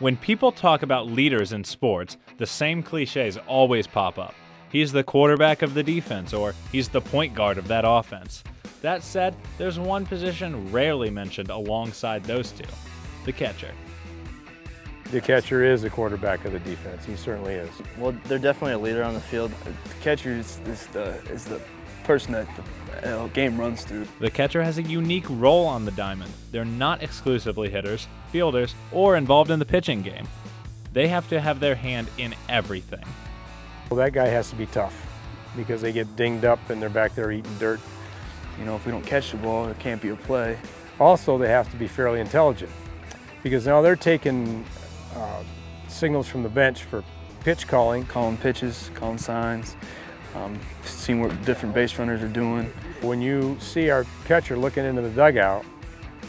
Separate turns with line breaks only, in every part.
When people talk about leaders in sports, the same cliches always pop up. He's the quarterback of the defense, or he's the point guard of that offense. That said, there's one position rarely mentioned alongside those two: the catcher.
The catcher is the quarterback of the defense. He certainly is.
Well, they're definitely a leader on the field.
The catcher is the person that the game runs through.
The catcher has a unique role on the diamond. They're not exclusively hitters, fielders, or involved in the pitching game. They have to have their hand in everything.
Well, that guy has to be tough because they get dinged up and they're back there eating dirt.
You know, if we don't catch the ball, it can't be a play.
Also, they have to be fairly intelligent because now they're taking signals from the bench for pitch calling.
Calling pitches, calling signs, seeing what different base runners are doing.
When you see our catcher looking into the dugout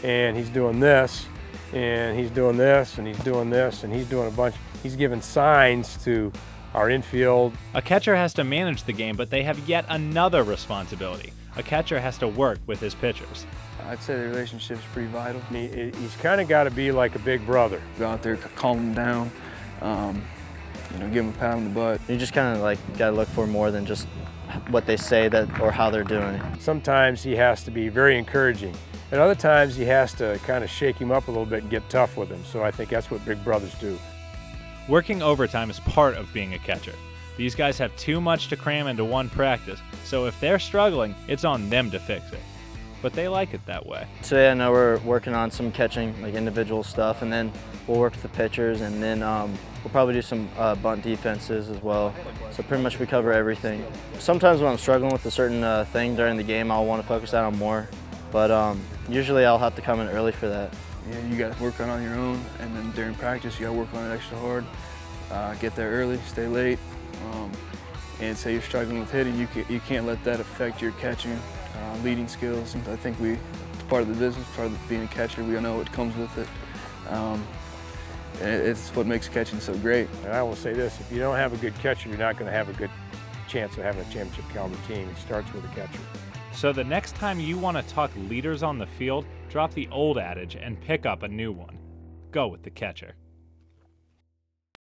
and he's doing this, and he's doing this, and he's doing this, and he's doing a bunch, he's giving signs to our infield.
A catcher has to manage the game, but they have yet another responsibility. A catcher has to work with his pitchers.
I'd say the relationship's pretty vital.
He's kind of got to be like a big brother.
Go out there, calm them down, you know, give them a pat on the butt.
You just kind of like got to look for more than just what they say or how they're doing it.
Sometimes he has to be very encouraging, and other times he has to kind of shake him up a little bit and get tough with him. So I think that's what big brothers do.
Working overtime is part of being a catcher. These guys have too much to cram into one practice, so if they're struggling, it's on them to fix it. But they like it that way.
Today I know we're working on some catching, like individual stuff, and then we'll work with the pitchers, and then we'll probably do some bunt defenses as well. So pretty much we cover everything. Sometimes when I'm struggling with a certain thing during the game, I'll want to focus out on more, but usually I'll have to come in early for that.
Yeah, you got to work on your own, and then during practice you got to work on it extra hard. Get there early, stay late, and say you're struggling with hitting, you can't let that affect your catching, leading skills. And I think it's part of the business, part of being a catcher. We all know what comes with it. And it's what makes catching so great.
And I will say this: if you don't have a good catcher, you're not going to have a good chance of having a championship caliber team. It starts with a catcher.
So the next time you want to talk leaders on the field, drop the old adage and pick up a new one. Go with the catcher.